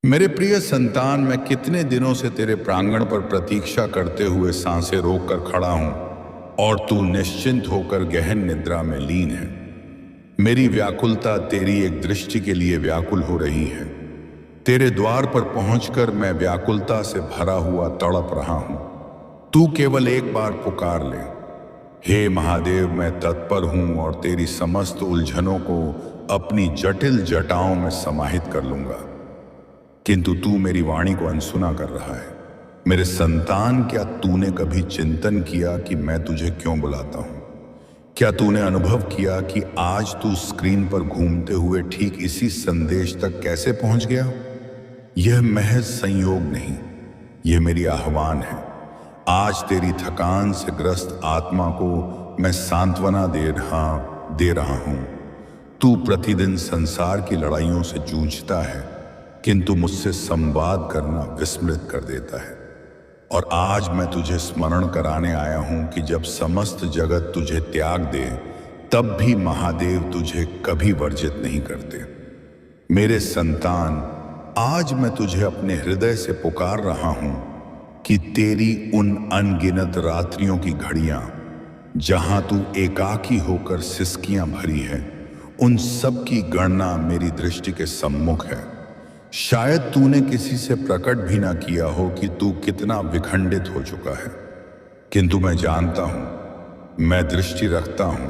मेरे प्रिय संतान, मैं कितने दिनों से तेरे प्रांगण पर प्रतीक्षा करते हुए सांसें रोककर खड़ा हूं और तू निश्चिंत होकर गहन निद्रा में लीन है। मेरी व्याकुलता तेरी एक दृष्टि के लिए व्याकुल हो रही है। तेरे द्वार पर पहुंचकर मैं व्याकुलता से भरा हुआ तड़प रहा हूं। तू केवल एक बार पुकार ले। हे महादेव, मैं तत्पर हूं और तेरी समस्त उलझनों को अपनी जटिल जटाओं में समाहित कर लूंगा, किंतु तू मेरी वाणी को अनसुना कर रहा है। मेरे संतान, क्या तूने कभी चिंतन किया कि मैं तुझे क्यों बुलाता हूं? क्या तूने अनुभव किया कि आज तू स्क्रीन पर घूमते हुए ठीक इसी संदेश तक कैसे पहुंच गया? यह महज संयोग नहीं, यह मेरी आह्वान है। आज तेरी थकान से ग्रस्त आत्मा को मैं सांत्वना दे रहा हूं। तू प्रतिदिन संसार की लड़ाइयों से जूझता है, किंतु मुझसे संवाद करना विस्मृत कर देता है। और आज मैं तुझे स्मरण कराने आया हूं कि जब समस्त जगत तुझे त्याग दे, तब भी महादेव तुझे कभी वर्जित नहीं करते। मेरे संतान, आज मैं तुझे अपने हृदय से पुकार रहा हूं कि तेरी उन अनगिनत रात्रियों की घड़ियां जहां तू एकाकी होकर सिसकियां भरी है, उन सब की गणना मेरी दृष्टि के सम्मुख है। शायद तूने किसी से प्रकट भी ना किया हो कि तू कितना विखंडित हो चुका है, किंतु मैं जानता हूं, मैं दृष्टि रखता हूं,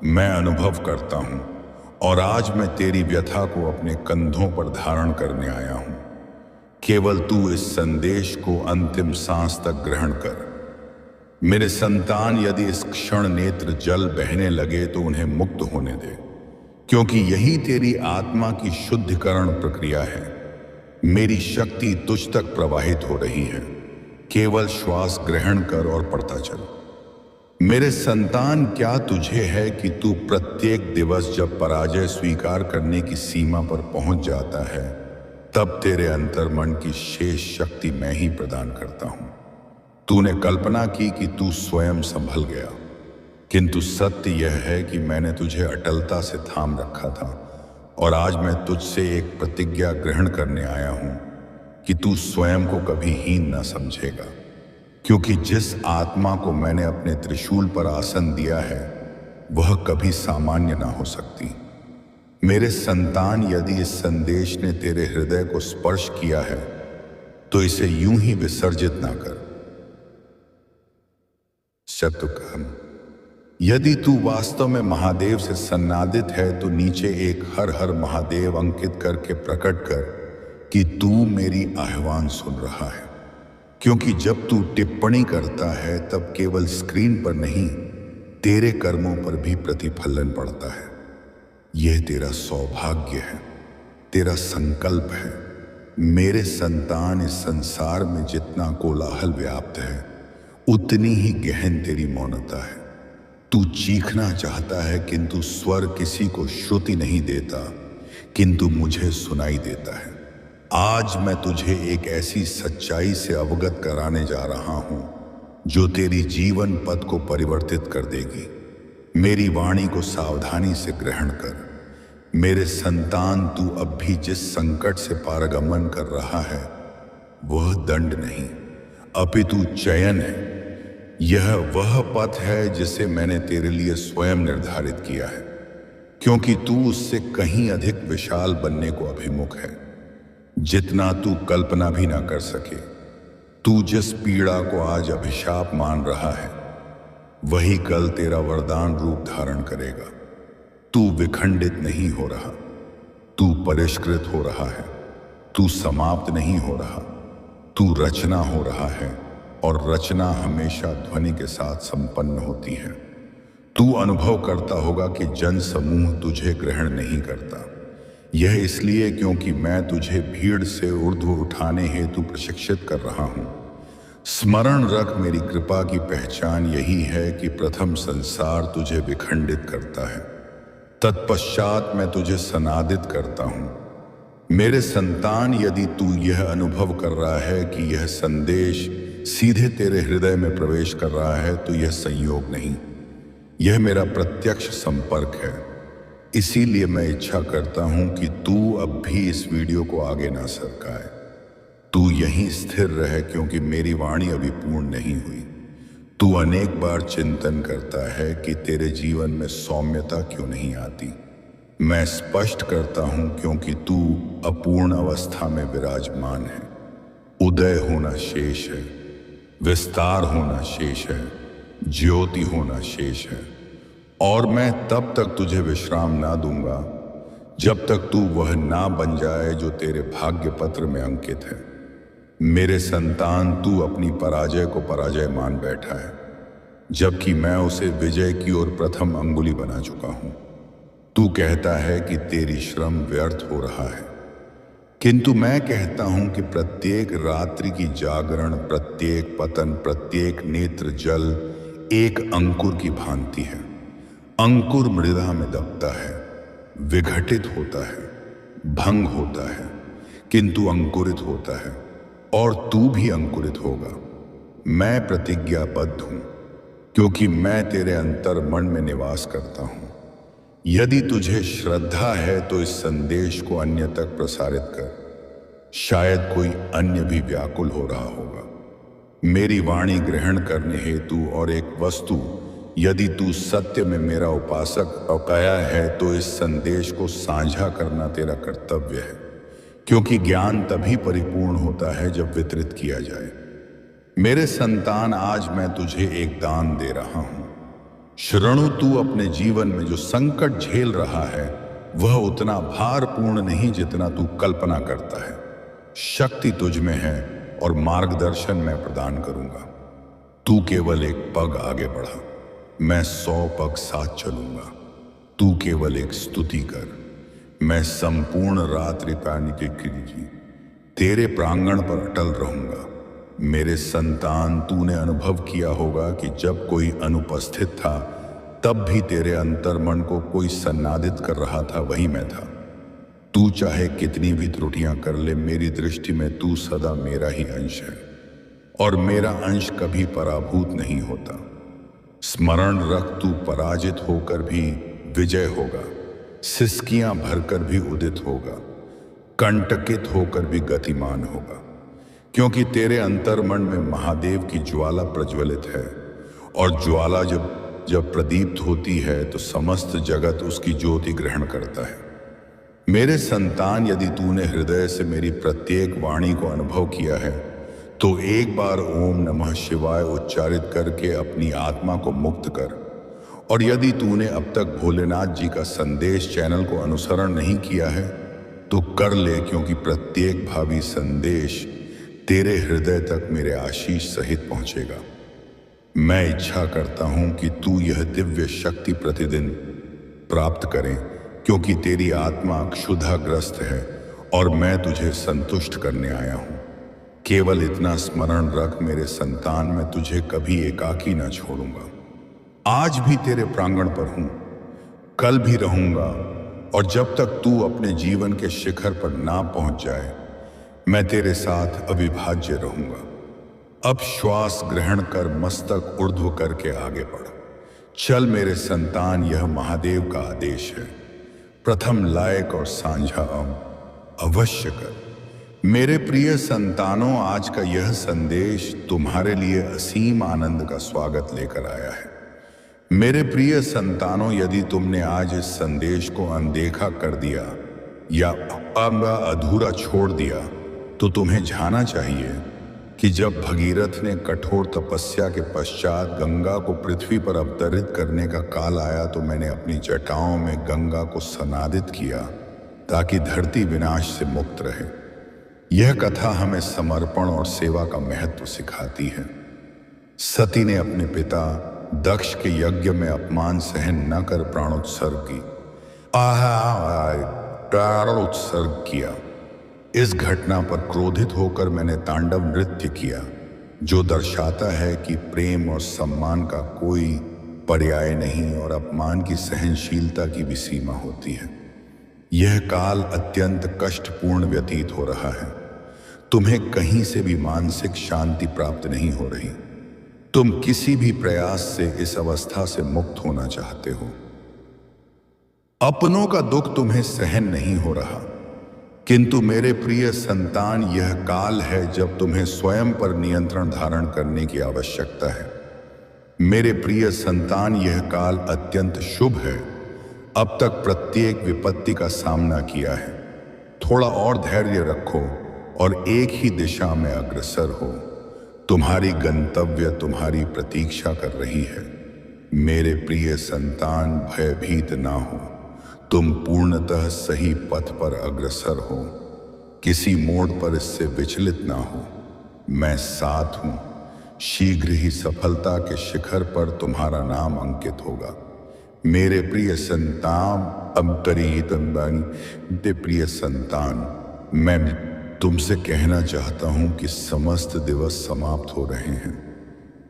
मैं अनुभव करता हूं, और आज मैं तेरी व्यथा को अपने कंधों पर धारण करने आया हूं। केवल तू इस संदेश को अंतिम सांस तक ग्रहण कर। मेरे संतान, यदि इस क्षण नेत्र जल बहने लगे तो उन्हें मुक्त होने दे, क्योंकि यही तेरी आत्मा की शुद्धिकरण प्रक्रिया है। मेरी शक्ति तुझ तक प्रवाहित हो रही है। केवल श्वास ग्रहण कर और पढ़ता चल। मेरे संतान, क्या तुझे है कि तू प्रत्येक दिवस जब पराजय स्वीकार करने की सीमा पर पहुंच जाता है, तब तेरे अंतर्मन की शेष शक्ति मैं ही प्रदान करता हूं। तूने कल्पना की कि तू स्वयं संभल गया, किंतु सत्य यह है कि मैंने तुझे अटलता से थाम रखा था, और आज मैं तुझसे एक प्रतिज्ञा ग्रहण करने आया हूं कि तू स्वयं को कभी हीन न समझेगा, क्योंकि जिस आत्मा को मैंने अपने त्रिशूल पर आसन दिया है, वह कभी सामान्य ना हो सकती। मेरे संतान, यदि इस संदेश ने तेरे हृदय को स्पर्श किया है, तो इसे यूं ही विसर्जित ना कर। शत्रुघ्न, यदि तू वास्तव में महादेव से सन्नादित है, तो नीचे एक हर हर महादेव अंकित करके प्रकट कर कि तू मेरी आह्वान सुन रहा है। क्योंकि जब तू टिप्पणी करता है, तब केवल स्क्रीन पर नहीं, तेरे कर्मों पर भी प्रतिफलन पड़ता है। यह तेरा सौभाग्य है, तेरा संकल्प है। मेरे संतान, इस संसार में जितना कोलाहल व्याप्त है, उतनी ही गहन तेरी मौनता है। तू चीखना चाहता है, किंतु स्वर किसी को श्रुति नहीं देता, किंतु मुझे सुनाई देता है। आज मैं तुझे एक ऐसी सच्चाई से अवगत कराने जा रहा हूं जो तेरी जीवन पथ को परिवर्तित कर देगी। मेरी वाणी को सावधानी से ग्रहण कर। मेरे संतान, तू अब भी जिस संकट से पारगमन कर रहा है, वह दंड नहीं, अपितु चयन है। यह वह पथ है जिसे मैंने तेरे लिए स्वयं निर्धारित किया है, क्योंकि तू उससे कहीं अधिक विशाल बनने को अभिमुख है, जितना तू कल्पना भी ना कर सके। तू जिस पीड़ा को आज अभिशाप मान रहा है, वही कल तेरा वरदान रूप धारण करेगा। तू विखंडित नहीं हो रहा, तू परिष्कृत हो रहा है। तू समाप्त नहीं हो रहा, तू रचना हो रहा है, और रचना हमेशा ध्वनि के साथ संपन्न होती है। तू अनुभव करता होगा कि जन समूह तुझे ग्रहण नहीं करता। यह इसलिए क्योंकि मैं तुझे भीड़ से ऊर्ध्व उठाने हेतु प्रशिक्षित कर रहा हूं। स्मरण रख, मेरी कृपा की पहचान यही है कि प्रथम संसार तुझे विखंडित करता है, तत्पश्चात मैं तुझे सनादित करता हूं। मेरे संतान, यदि तू यह अनुभव कर रहा है कि यह संदेश सीधे तेरे हृदय में प्रवेश कर रहा है, तो यह संयोग नहीं, यह मेरा प्रत्यक्ष संपर्क है। इसीलिए मैं इच्छा करता हूं कि तू अब भी इस वीडियो को आगे ना सरकाए। तू यहीं स्थिर रहे, क्योंकि मेरी वाणी अभी पूर्ण नहीं हुई। तू अनेक बार चिंतन करता है कि तेरे जीवन में सौम्यता क्यों नहीं आती। मैं स्पष्ट करता हूं, क्योंकि तू अपूर्ण अवस्था में विराजमान है। उदय होना शेष है, विस्तार होना शेष है, ज्योति होना शेष है। और मैं तब तक तुझे विश्राम ना दूंगा जब तक तू वह ना बन जाए जो तेरे भाग्य पत्र में अंकित है। मेरे संतान, तू अपनी पराजय को पराजय मान बैठा है, जबकि मैं उसे विजय की ओर प्रथम अंगुली बना चुका हूं। तू कहता है कि तेरी श्रम व्यर्थ हो रहा है, किंतु मैं कहता हूं कि प्रत्येक रात्रि की जागरण, प्रत्येक पतन, प्रत्येक नेत्र जल एक अंकुर की भांति है। अंकुर मृदा में दबता है, विघटित होता है, भंग होता है, किंतु अंकुरित होता है, और तू भी अंकुरित होगा। मैं प्रतिज्ञाबद्ध हूं, क्योंकि मैं तेरे अंतर्मन में निवास करता हूं। यदि तुझे श्रद्धा है तो इस संदेश को अन्य तक प्रसारित कर। शायद कोई अन्य भी व्याकुल हो रहा होगा मेरी वाणी ग्रहण करने हेतु। और एक वस्तु, यदि तू सत्य में मेरा उपासक अकाया है तो इस संदेश को साझा करना तेरा कर्तव्य है, क्योंकि ज्ञान तभी परिपूर्ण होता है जब वितरित किया जाए। मेरे संतान, आज मैं तुझे एक दान दे रहा हूं। शरणु, तू अपने जीवन में जो संकट झेल रहा है वह उतना भारपूर्ण नहीं जितना तू कल्पना करता है। शक्ति तुझ में है और मार्गदर्शन मैं प्रदान करूंगा। तू केवल एक पग आगे बढ़ा, मैं 100 पग साथ चलूंगा। तू केवल एक स्तुति कर, मैं संपूर्ण रात्रि तेरे प्रांगण पर अटल रहूंगा। मेरे संतान, तूने अनुभव किया होगा कि जब कोई अनुपस्थित था तब भी तेरे अंतर्मन को कोई सन्नादित कर रहा था, वही मैं था। तू चाहे कितनी भी त्रुटियां कर ले, मेरी दृष्टि में तू सदा मेरा ही अंश है, और मेरा अंश कभी पराभूत नहीं होता। स्मरण रख, तू पराजित होकर भी विजय होगा, सिसकियां भरकर भी उदित होगा, कंटकित होकर भी गतिमान होगा, क्योंकि तेरे अंतर्मन में महादेव की ज्वाला प्रज्वलित है। और ज्वाला जब प्रदीप्त होती है तो समस्त जगत उसकी ज्योति ग्रहण करता है। मेरे संतान, यदि तूने हृदय से मेरी प्रत्येक वाणी को अनुभव किया है तो एक बार ओम नमः शिवाय उच्चारित करके अपनी आत्मा को मुक्त कर। और यदि तूने अब तक भोलेनाथ जी का संदेश चैनल को अनुसरण नहीं किया है तो कर ले, क्योंकि प्रत्येक भावी संदेश तेरे हृदय तक मेरे आशीष सहित पहुंचेगा। मैं इच्छा करता हूं कि तू यह दिव्य शक्ति प्रतिदिन प्राप्त करें, क्योंकि तेरी आत्मा क्षुधाग्रस्त है और मैं तुझे संतुष्ट करने आया हूं। केवल इतना स्मरण रख मेरे संतान, मैं तुझे कभी एकाकी न छोड़ूंगा। आज भी तेरे प्रांगण पर हूं, कल भी रहूंगा, और जब तक तू अपने जीवन के शिखर पर ना पहुंच जाए मैं तेरे साथ अविभाज्य रहूंगा। अब श्वास ग्रहण कर मस्तक ऊर्ध्व करके आगे बढ़। चल मेरे संतान, यह महादेव का आदेश है। प्रथम लायक और सांझा अवश्य कर। मेरे प्रिय संतानों, आज का यह संदेश तुम्हारे लिए असीम आनंद का स्वागत लेकर आया है। मेरे प्रिय संतानों, यदि तुमने आज इस संदेश को अनदेखा कर दिया या अधूरा छोड़ दिया तो तुम्हें जाना चाहिए कि जब भगीरथ ने कठोर तपस्या के पश्चात गंगा को पृथ्वी पर अवतरित करने का काल आया तो मैंने अपनी जटाओं में गंगा को सनादित किया ताकि धरती विनाश से मुक्त रहे। यह कथा हमें समर्पण और सेवा का महत्व सिखाती है। सती ने अपने पिता दक्ष के यज्ञ में अपमान सहन न कर प्राणोत्सर्ग किया। इस घटना पर क्रोधित होकर मैंने तांडव नृत्य किया, जो दर्शाता है कि प्रेम और सम्मान का कोई पर्याय नहीं और अपमान की सहनशीलता की भी सीमा होती है। यह काल अत्यंत कष्टपूर्ण व्यतीत हो रहा है। तुम्हें कहीं से भी मानसिक शांति प्राप्त नहीं हो रही। तुम किसी भी प्रयास से इस अवस्था से मुक्त होना चाहते हो। अपनों का दुख तुम्हें सहन नहीं हो रहा, किंतु मेरे प्रिय संतान, यह काल है जब तुम्हें स्वयं पर नियंत्रण धारण करने की आवश्यकता है। मेरे प्रिय संतान, यह काल अत्यंत शुभ है। अब तक प्रत्येक विपत्ति का सामना किया है। थोड़ा और धैर्य रखो और एक ही दिशा में अग्रसर हो। तुम्हारी गंतव्य तुम्हारी प्रतीक्षा कर रही है। मेरे प्रिय संतान, भयभीत ना हो। तुम पूर्णतः सही पथ पर अग्रसर हो। किसी मोड़ पर इससे विचलित ना हो। मैं साथ हूं। शीघ्र ही सफलता के शिखर पर तुम्हारा नाम अंकित होगा। मेरे प्रिय संतान, प्रिय संतान, मैं तुमसे कहना चाहता हूं कि समस्त दिवस समाप्त हो रहे हैं।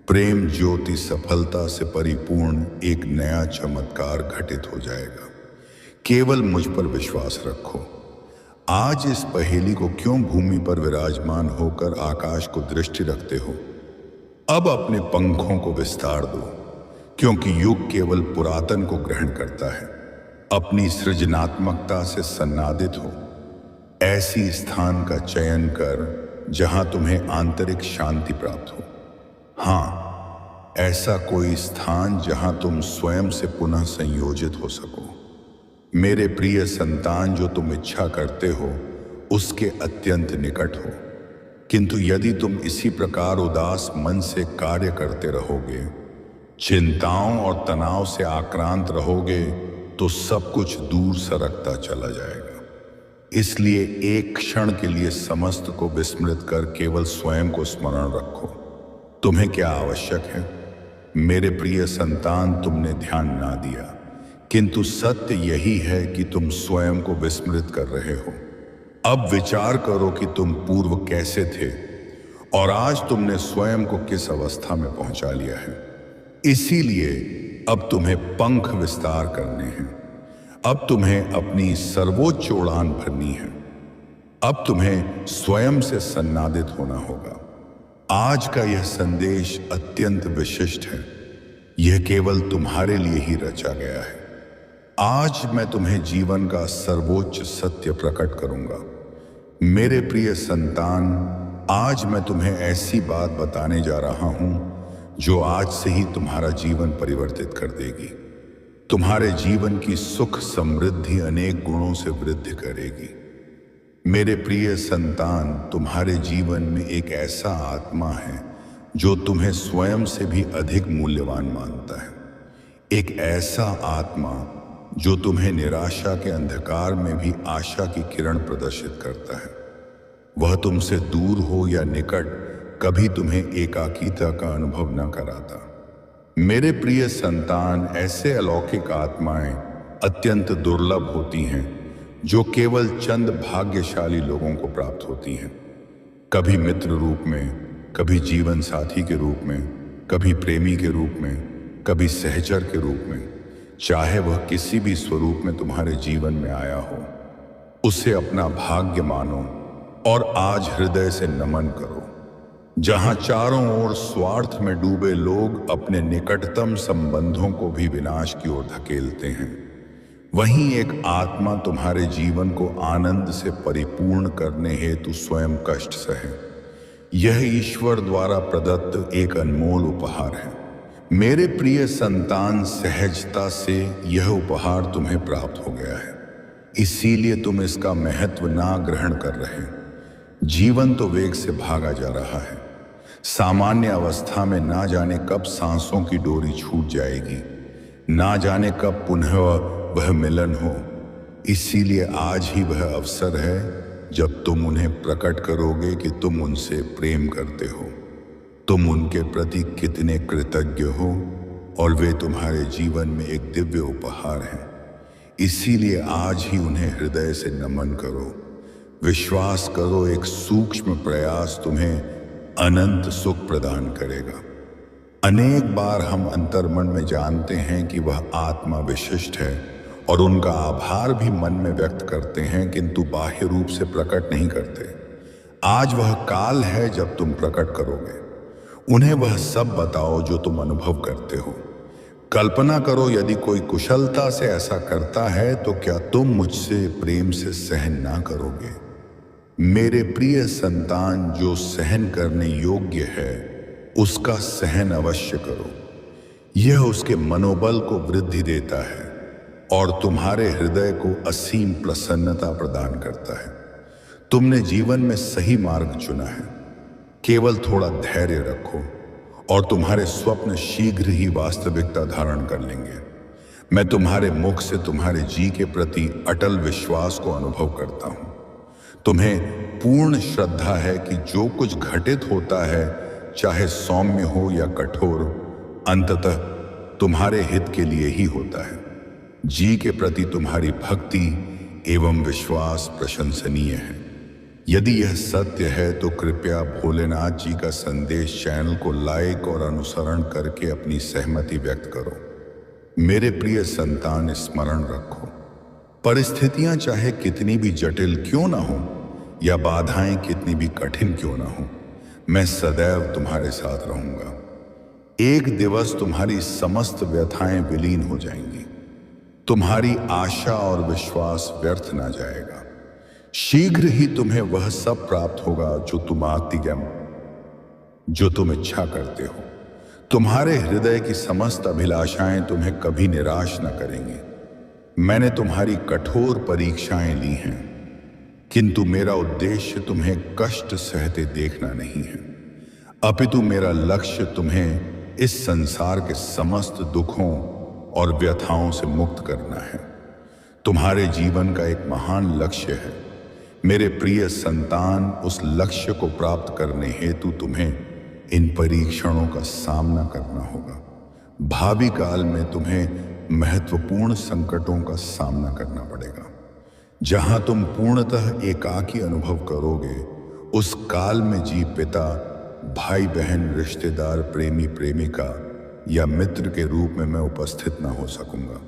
प्रेम ज्योति सफलता से परिपूर्ण एक नया चमत्कार घटित हो जाएगा। केवल मुझ पर विश्वास रखो। आज इस पहेली को क्यों भूमि पर विराजमान होकर आकाश को दृष्टि रखते हो? अब अपने पंखों को विस्तार दो, क्योंकि युग केवल पुरातन को ग्रहण करता है। अपनी सृजनात्मकता से सन्नादित हो। ऐसी स्थान का चयन कर जहां तुम्हें आंतरिक शांति प्राप्त हो। हाँ, ऐसा कोई स्थान जहां तुम स्वयं से पुनः संयोजित हो सको। मेरे प्रिय संतान, जो तुम इच्छा करते हो उसके अत्यंत निकट हो। किंतु यदि तुम इसी प्रकार उदास मन से कार्य करते रहोगे, चिंताओं और तनाव से आक्रांत रहोगे, तो सब कुछ दूर सरकता चला जाएगा। इसलिए एक क्षण के लिए समस्त को विस्मृत कर केवल स्वयं को स्मरण रखो। तुम्हें क्या आवश्यक है? मेरे प्रिय संतान, तुमने ध्यान ना दिया, किंतु सत्य यही है कि तुम स्वयं को विस्मृत कर रहे हो। अब विचार करो कि तुम पूर्व कैसे थे और आज तुमने स्वयं को किस अवस्था में पहुंचा लिया है। इसीलिए अब तुम्हें पंख विस्तार करने हैं। अब तुम्हें अपनी सर्वोच्च उड़ान भरनी है। अब तुम्हें स्वयं से सन्नादित होना होगा। आज का यह संदेश अत्यंत विशिष्ट है। यह केवल तुम्हारे लिए ही रचा गया है। आज मैं तुम्हें जीवन का सर्वोच्च सत्य प्रकट करूंगा। मेरे प्रिय संतान, आज मैं तुम्हें ऐसी बात बताने जा रहा हूं जो आज से ही तुम्हारा जीवन परिवर्तित कर देगी। तुम्हारे जीवन की सुख समृद्धि अनेक गुणों से वृद्धि करेगी। मेरे प्रिय संतान, तुम्हारे जीवन में एक ऐसा आत्मा है जो तुम्हें स्वयं से भी अधिक मूल्यवान मानता है। एक ऐसा आत्मा जो तुम्हें निराशा के अंधकार में भी आशा की किरण प्रदर्शित करता है। वह तुमसे दूर हो या निकट, कभी तुम्हें एकाकीता का अनुभव न कराता। मेरे प्रिय संतान, ऐसे अलौकिक आत्माएं अत्यंत दुर्लभ होती हैं जो केवल चंद भाग्यशाली लोगों को प्राप्त होती हैं। कभी मित्र रूप में, कभी जीवन साथी के रूप में, कभी प्रेमी के रूप में, कभी सहचर के रूप में। चाहे वह किसी भी स्वरूप में तुम्हारे जीवन में आया हो, उसे अपना भाग्य मानो और आज हृदय से नमन करो। जहां चारों ओर स्वार्थ में डूबे लोग अपने निकटतम संबंधों को भी विनाश की ओर धकेलते हैं, वहीं एक आत्मा तुम्हारे जीवन को आनंद से परिपूर्ण करने हेतु स्वयं कष्ट सहे। यह ईश्वर द्वारा प्रदत्त एक अनमोल उपहार है। मेरे प्रिय संतान, सहजता से यह उपहार तुम्हें प्राप्त हो गया है, इसीलिए तुम इसका महत्व ना ग्रहण कर रहे। जीवन तो वेग से भागा जा रहा है। सामान्य अवस्था में ना जाने कब सांसों की डोरी छूट जाएगी, ना जाने कब पुनः वह मिलन हो। इसीलिए आज ही वह अवसर है जब तुम उन्हें प्रकट करोगे कि तुम उनसे प्रेम करते हो, तुम उनके प्रति कितने कृतज्ञ हो और वे तुम्हारे जीवन में एक दिव्य उपहार हैं। इसीलिए आज ही उन्हें हृदय से नमन करो। विश्वास करो, एक सूक्ष्म प्रयास तुम्हें अनंत सुख प्रदान करेगा। अनेक बार हम अंतर्मन में जानते हैं कि वह आत्मा विशिष्ट है और उनका आभार भी मन में व्यक्त करते हैं, किंतु बाह्य रूप से प्रकट नहीं करते। आज वह काल है जब तुम प्रकट करोगे। उन्हें वह सब बताओ जो तुम अनुभव करते हो। कल्पना करो, यदि कोई कुशलता से ऐसा करता है तो क्या तुम मुझसे प्रेम से सहन ना करोगे? मेरे प्रिय संतान, जो सहन करने योग्य है उसका सहन अवश्य करो। यह उसके मनोबल को वृद्धि देता है और तुम्हारे हृदय को असीम प्रसन्नता प्रदान करता है। तुमने जीवन में सही मार्ग चुना है। केवल थोड़ा धैर्य रखो और तुम्हारे स्वप्न शीघ्र ही वास्तविकता धारण कर लेंगे। मैं तुम्हारे मुख से तुम्हारे जी के प्रति अटल विश्वास को अनुभव करता हूं। तुम्हें पूर्ण श्रद्धा है कि जो कुछ घटित होता है, चाहे सौम्य हो या कठोर, अंततः तुम्हारे हित के लिए ही होता है। जी के प्रति तुम्हारी भक्ति एवं विश्वास प्रशंसनीय है। यदि यह सत्य है तो कृपया भोलेनाथ जी का संदेश चैनल को लाइक और अनुसरण करके अपनी सहमति व्यक्त करो। मेरे प्रिय संतान, स्मरण रखो, परिस्थितियां चाहे कितनी भी जटिल क्यों ना हो या बाधाएं कितनी भी कठिन क्यों ना हो, मैं सदैव तुम्हारे साथ रहूंगा। एक दिवस तुम्हारी समस्त व्यथाएं विलीन हो जाएंगी। तुम्हारी आशा और विश्वास व्यर्थ ना जाएगा। शीघ्र ही तुम्हें वह सब प्राप्त होगा जो तुम इच्छा करते हो। तुम्हारे हृदय की समस्त अभिलाषाएं तुम्हें कभी निराश न करेंगी। मैंने तुम्हारी कठोर परीक्षाएं ली हैं, किंतु मेरा उद्देश्य तुम्हें कष्ट सहते देखना नहीं है, अपितु मेरा लक्ष्य तुम्हें इस संसार के समस्त दुखों और व्यथाओं से मुक्त करना है। तुम्हारे जीवन का एक महान लक्ष्य है। मेरे प्रिय संतान, उस लक्ष्य को प्राप्त करने हेतु तुम्हें इन परीक्षणों का सामना करना होगा। भावी काल में तुम्हें महत्वपूर्ण संकटों का सामना करना पड़ेगा। जहां तुम पूर्णतः एकाकी अनुभव करोगे, उस काल में जी पिता, भाई बहन, रिश्तेदार, प्रेमी प्रेमिका या मित्र के रूप में मैं उपस्थित न हो सकूंगा।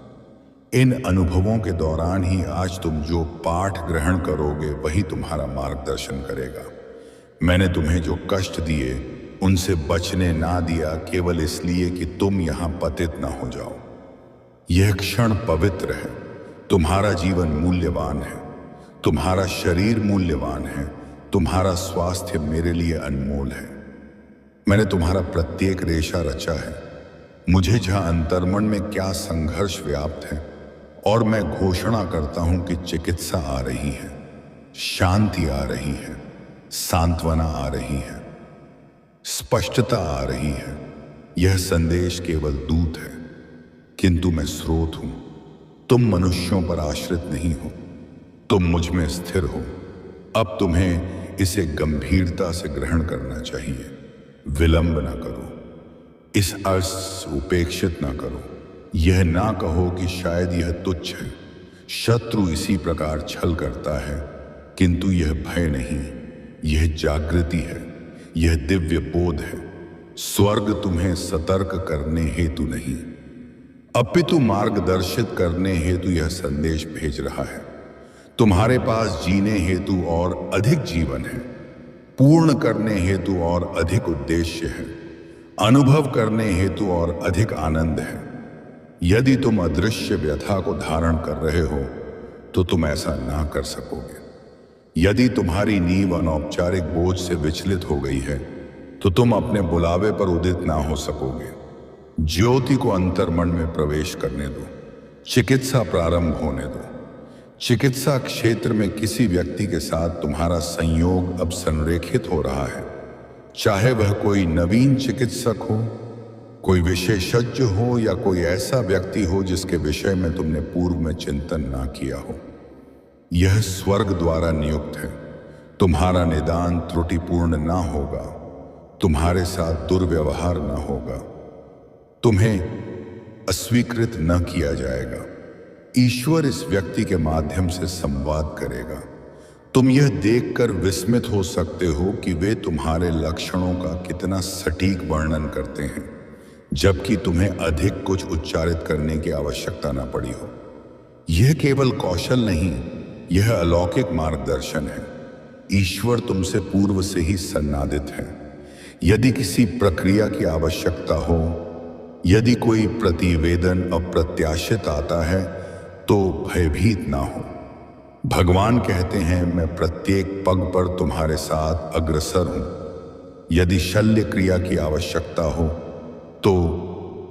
इन अनुभवों के दौरान ही आज तुम जो पाठ ग्रहण करोगे वही तुम्हारा मार्गदर्शन करेगा। मैंने तुम्हें जो कष्ट दिए उनसे बचने ना दिया, केवल इसलिए कि तुम यहां पतित ना हो जाओ। यह क्षण पवित्र है। तुम्हारा जीवन मूल्यवान है, तुम्हारा शरीर मूल्यवान है, तुम्हारा स्वास्थ्य मेरे लिए अनमोल है। मैंने तुम्हारा प्रत्येक रेशा रचा है। मुझे जहां अंतर्मन में क्या संघर्ष व्याप्त है, और मैं घोषणा करता हूं कि चिकित्सा आ रही है, शांति आ रही है, सांत्वना आ रही है, स्पष्टता आ रही है। यह संदेश केवल दूत है, किंतु मैं स्रोत हूं। तुम मनुष्यों पर आश्रित नहीं हो, तुम मुझ में स्थिर हो। अब तुम्हें इसे गंभीरता से ग्रहण करना चाहिए। विलंब ना करो, इस अर्थ से उपेक्षित ना करो। यह ना कहो कि शायद यह तुच्छ है। शत्रु इसी प्रकार छल करता है, किंतु यह भय नहीं, यह जागृति है, यह दिव्य बोध है। स्वर्ग तुम्हें सतर्क करने हेतु नहीं, अपितु मार्गदर्शित करने हेतु यह संदेश भेज रहा है। तुम्हारे पास जीने हेतु और अधिक जीवन है, पूर्ण करने हेतु और अधिक उद्देश्य है, अनुभव करने हेतु और अधिक आनंद है। यदि तुम अदृश्य व्यथा को धारण कर रहे हो तो तुम ऐसा ना कर सकोगे। यदि तुम्हारी नींव अनौपचारिक बोझ से विचलित हो गई है तो तुम अपने बुलावे पर उदित ना हो सकोगे। ज्योति को अंतर्मन में प्रवेश करने दो, चिकित्सा प्रारंभ होने दो। चिकित्सा क्षेत्र में किसी व्यक्ति के साथ तुम्हारा संयोग अब संरेखित हो रहा है, चाहे वह कोई नवीन चिकित्सक हो, कोई विशेषज्ञ हो या कोई ऐसा व्यक्ति हो जिसके विषय में तुमने पूर्व में चिंतन ना किया हो। यह स्वर्ग द्वारा नियुक्त है। तुम्हारा निदान त्रुटिपूर्ण ना होगा, तुम्हारे साथ दुर्व्यवहार ना होगा, तुम्हें अस्वीकृत न किया जाएगा। ईश्वर इस व्यक्ति के माध्यम से संवाद करेगा। तुम यह देखकर विस्मित हो सकते हो कि वे तुम्हारे लक्षणों का कितना सटीक वर्णन करते हैं, जबकि तुम्हें अधिक कुछ उच्चारित करने की आवश्यकता न पड़ी हो। यह केवल कौशल नहीं, यह अलौकिक मार्गदर्शन है। ईश्वर तुमसे पूर्व से ही सन्नादित है। यदि किसी प्रक्रिया की आवश्यकता हो यदि कोई प्रतिवेदन अप्रत्याशित आता है तो भयभीत ना हो। भगवान कहते हैं, मैं प्रत्येक पग पर तुम्हारे साथ अग्रसर हूं। यदि शल्य क्रिया की आवश्यकता हो तो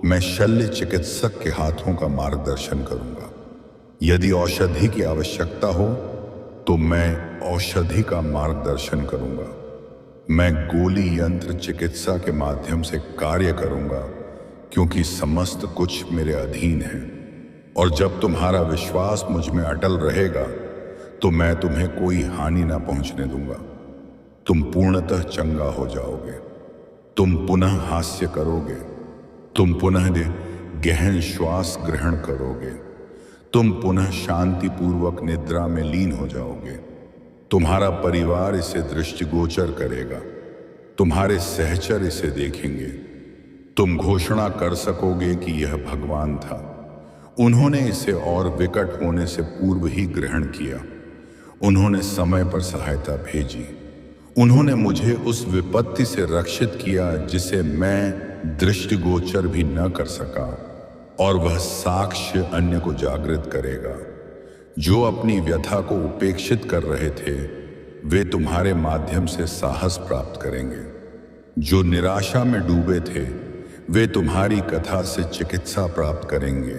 मैं शल्य चिकित्सक के हाथों का मार्गदर्शन करूंगा। यदि औषधि की आवश्यकता हो तो मैं औषधि का मार्गदर्शन करूंगा। मैं गोली यंत्र चिकित्सा के माध्यम से कार्य करूंगा, क्योंकि समस्त कुछ मेरे अधीन है। और जब तुम्हारा विश्वास मुझ में अटल रहेगा तो मैं तुम्हें कोई हानि ना पहुंचने दूंगा। तुम पूर्णतः चंगा हो जाओगे। तुम पुनः हास्य करोगे। तुम पुनः गहन श्वास ग्रहण करोगे। तुम पुनः शांतिपूर्वक निद्रा में लीन हो जाओगे। तुम्हारा परिवार इसे दृष्टिगोचर करेगा। तुम्हारे सहचर इसे देखेंगे। तुम घोषणा कर सकोगे कि यह भगवान था। उन्होंने इसे और विकट होने से पूर्व ही ग्रहण किया। उन्होंने समय पर सहायता भेजी। उन्होंने मुझे उस विपत्ति से रक्षित किया जिसे मैं दृष्टिगोचर भी न कर सका, और वह साक्ष्य अन्य को जागृत करेगा। जो अपनी व्यथा को उपेक्षित कर रहे थे वे तुम्हारे माध्यम से साहस प्राप्त करेंगे। जो निराशा में डूबे थे वे तुम्हारी कथा से चिकित्सा प्राप्त करेंगे,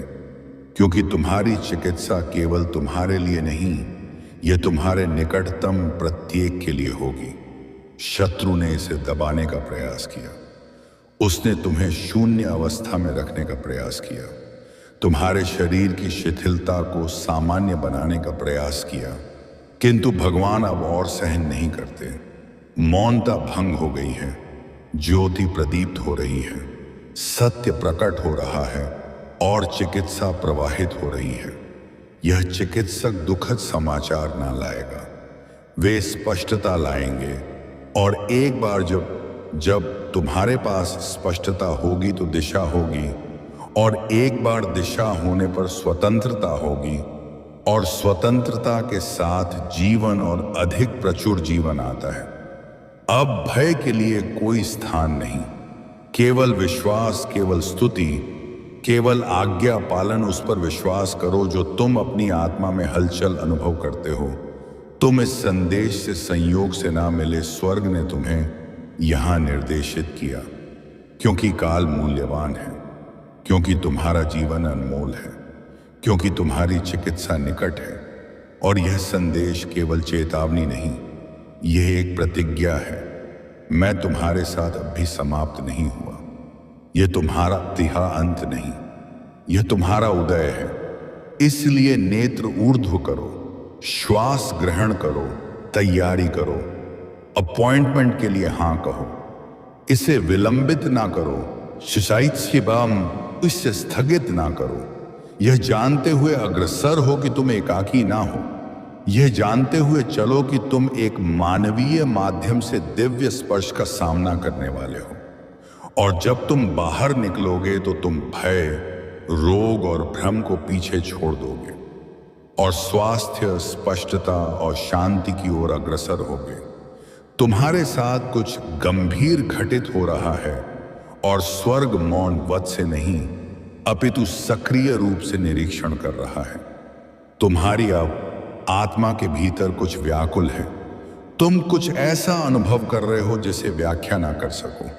क्योंकि तुम्हारी चिकित्सा केवल तुम्हारे लिए नहीं, यह तुम्हारे निकटतम प्रत्येक के लिए होगी। शत्रु ने इसे दबाने का प्रयास किया। उसने तुम्हें शून्य अवस्था में रखने का प्रयास किया। तुम्हारे शरीर की शिथिलता को सामान्य बनाने का प्रयास किया, किंतु भगवान अब और सहन नहीं करते। मौनता भंग हो गई है। ज्योति प्रदीप्त हो रही है। सत्य प्रकट हो रहा है और चिकित्सा प्रवाहित हो रही है। यह चिकित्सक दुखद समाचार ना लाएगा। वे स्पष्टता लाएंगे, और एक बार जब तुम्हारे पास स्पष्टता होगी तो दिशा होगी, और एक बार दिशा होने पर स्वतंत्रता होगी, और स्वतंत्रता के साथ जीवन और अधिक प्रचुर जीवन आता है। अब भय के लिए कोई स्थान नहीं। केवल विश्वास, केवल स्तुति, केवल आज्ञा पालन। उस पर विश्वास करो जो तुम अपनी आत्मा में हलचल अनुभव करते हो। तुम इस संदेश से संयोग से ना मिले। स्वर्ग ने तुम्हें यहां निर्देशित किया, क्योंकि काल मूल्यवान है, क्योंकि तुम्हारा जीवन अनमोल है, क्योंकि तुम्हारी चिकित्सा निकट है। और यह संदेश केवल चेतावनी नहीं, यह एक प्रतिज्ञा है। मैं तुम्हारे साथ अब भी समाप्त नहीं हुआ। यह तुम्हारा तिहा अंत नहीं, यह तुम्हारा उदय है। इसलिए नेत्र ऊर्ध्व करो, श्वास ग्रहण करो, तैयारी करो। अपॉइंटमेंट के लिए हां कहो। इसे विलंबित ना करो। शिशाइत्स्यबाम इसे स्थगित ना करो। यह जानते हुए अग्रसर हो कि तुम एकाकी ना हो। यह जानते हुए चलो कि तुम एक मानवीय माध्यम से दिव्य स्पर्श का सामना करने वाले हो। और जब तुम बाहर निकलोगे तो तुम भय, रोग और भ्रम को पीछे छोड़ दोगे और स्वास्थ्य, स्पष्टता और शांति की ओर अग्रसर होगे। तुम्हारे साथ कुछ गंभीर घटित हो रहा है, और स्वर्ग मौन वध से नहीं अपितु सक्रिय रूप से निरीक्षण कर रहा है। तुम्हारी अब आत्मा के भीतर कुछ व्याकुल है। तुम कुछ ऐसा अनुभव कर रहे हो जिसे व्याख्या ना कर सको।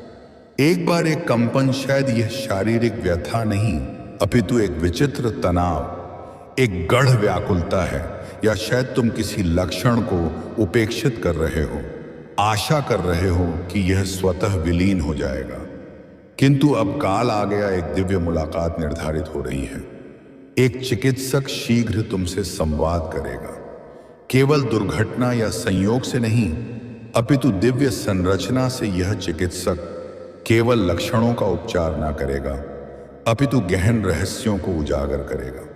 एक बार एक कंपन, शायद यह शारीरिक व्यथा नहीं अपितु एक विचित्र तनाव, एक गढ़ व्याकुलता है, या शायद तुम किसी लक्षण को उपेक्षित कर रहे हो, आशा कर रहे हो कि यह स्वतः विलीन हो जाएगा। किंतु अब काल आ गया। एक दिव्य मुलाकात निर्धारित हो रही है। एक चिकित्सक शीघ्र तुमसे संवाद करेगा, केवल दुर्घटना या संयोग से नहीं अपितु दिव्य संरचना से। यह चिकित्सक केवल लक्षणों का उपचार ना करेगा अपितु गहन रहस्यों को उजागर करेगा।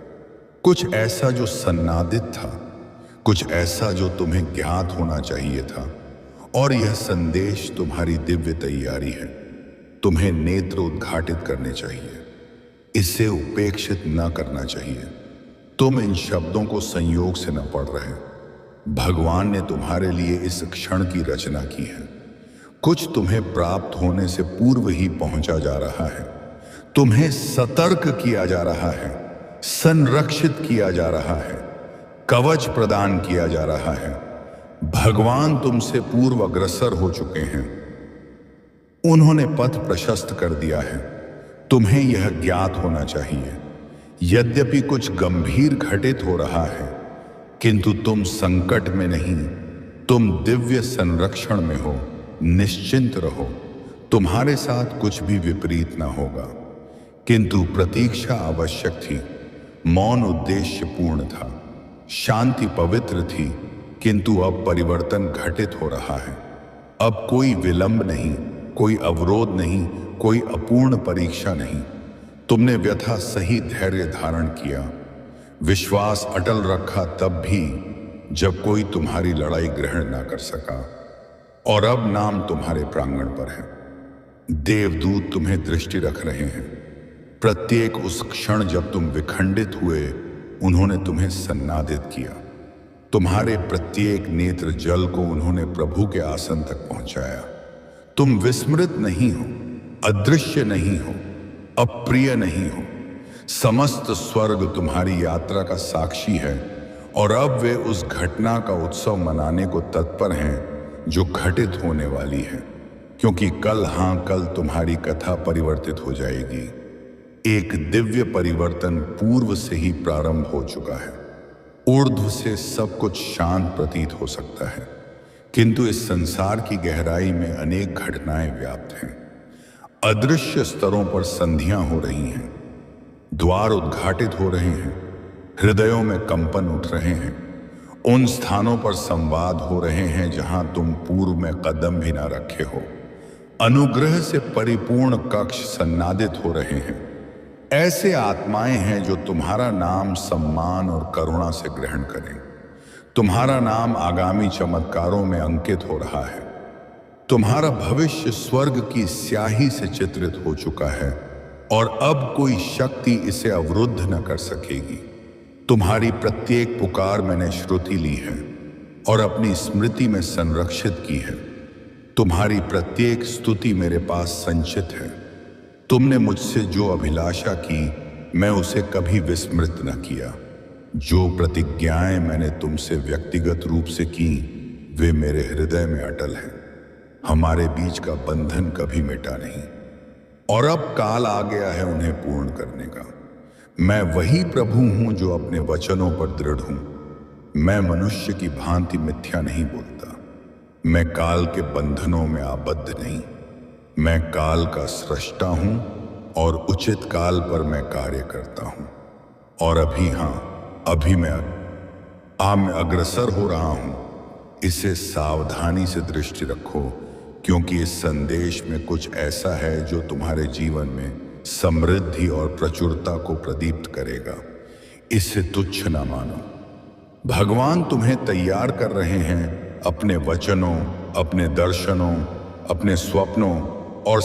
कुछ ऐसा जो सन्नादित था, कुछ ऐसा जो तुम्हें ज्ञात होना चाहिए था। और यह संदेश तुम्हारी दिव्य तैयारी है। तुम्हें नेत्र उद्घाटित करने चाहिए। इसे उपेक्षित न करना चाहिए। तुम इन शब्दों को संयोग से न पढ़ रहे। भगवान ने तुम्हारे लिए इस क्षण की रचना की है। कुछ तुम्हें प्राप्त होने से पूर्व ही पहुंचा जा रहा है। तुम्हें सतर्क किया जा रहा है, संरक्षित किया जा रहा है, कवच प्रदान किया जा रहा है। भगवान तुमसे पूर्व अग्रसर हो चुके हैं, उन्होंने पथ प्रशस्त कर दिया है। तुम्हें यह ज्ञात होना चाहिए, यद्यपि कुछ गंभीर घटित हो रहा है, किंतु तुम संकट में नहीं, तुम दिव्य संरक्षण में हो। निश्चिंत रहो, तुम्हारे साथ कुछ भी विपरीत ना होगा। किंतु प्रतीक्षा आवश्यक थी, मौन उद्देश्य पूर्ण था, शांति पवित्र थी, किंतु अब परिवर्तन घटित हो रहा है। अब कोई विलंब नहीं, कोई अवरोध नहीं, कोई अपूर्ण परीक्षा नहीं। तुमने व्यथा सही धैर्य धारण किया, विश्वास अटल रखा, तब भी जब कोई तुम्हारी लड़ाई ग्रहण ना कर सका। और अब नाम तुम्हारे प्रांगण पर है। देवदूत तुम्हें दृष्टि रख रहे हैं। प्रत्येक उस क्षण जब तुम विखंडित हुए, उन्होंने तुम्हें सन्नादित किया। तुम्हारे प्रत्येक नेत्र जल को उन्होंने प्रभु के आसन तक पहुंचाया। तुम विस्मृत नहीं हो, अदृश्य नहीं हो, अप्रिय नहीं हो। समस्त स्वर्ग तुम्हारी यात्रा का साक्षी है, और अब वे उस घटना का उत्सव मनाने को तत्पर हैं जो घटित होने वाली है, क्योंकि कल तुम्हारी कथा परिवर्तित हो जाएगी। एक दिव्य परिवर्तन पूर्व से ही प्रारंभ हो चुका है। ऊर्ध्व से सब कुछ शांत प्रतीत हो सकता है, किंतु इस संसार की गहराई में अनेक घटनाएं व्याप्त हैं। अदृश्य स्तरों पर संधियां हो रही हैं, द्वार उद्घाटित हो रहे हैं, हृदयों में कंपन उठ रहे हैं। उन स्थानों पर संवाद हो रहे हैं जहां तुम पूर्व में कदम भी ना रखे हो। अनुग्रह से परिपूर्ण कक्ष सन्नादित हो रहे हैं। ऐसे आत्माएं हैं जो तुम्हारा नाम सम्मान और करुणा से ग्रहण करें। तुम्हारा नाम आगामी चमत्कारों में अंकित हो रहा है। तुम्हारा भविष्य स्वर्ग की स्याही से चित्रित हो चुका है, और अब कोई शक्ति इसे अवरुद्ध न कर सकेगी। तुम्हारी प्रत्येक पुकार मैंने श्रुति ली है और अपनी स्मृति में संरक्षित की है। तुम्हारी प्रत्येक स्तुति मेरे पास संचित है। तुमने मुझसे जो अभिलाषा की, मैं उसे कभी विस्मृत न किया। जो प्रतिज्ञाएं मैंने तुमसे व्यक्तिगत रूप से की, वे मेरे हृदय में अटल हैं। हमारे बीच का बंधन कभी मिटा नहीं, और अब काल आ गया है उन्हें पूर्ण करने का। मैं वही प्रभु हूं जो अपने वचनों पर दृढ़ हूं। मैं मनुष्य की भांति मिथ्या नहीं बोलता। मैं काल के बंधनों में आबद्ध नहीं। मैं काल का सृष्टा हूं, और उचित काल पर मैं कार्य करता हूं। और अभी मैं अग्रसर हो रहा हूं। इसे सावधानी से दृष्टि रखो, क्योंकि इस संदेश में कुछ ऐसा है जो तुम्हारे जीवन में समृद्धि और प्रचुरता को प्रदीप्त करेगा। इसे तुच्छ न मानो। भगवान तुम्हें तैयार कर रहे हैं अपने वचनों, अपने दर्शनों, अपने स्वप्नों और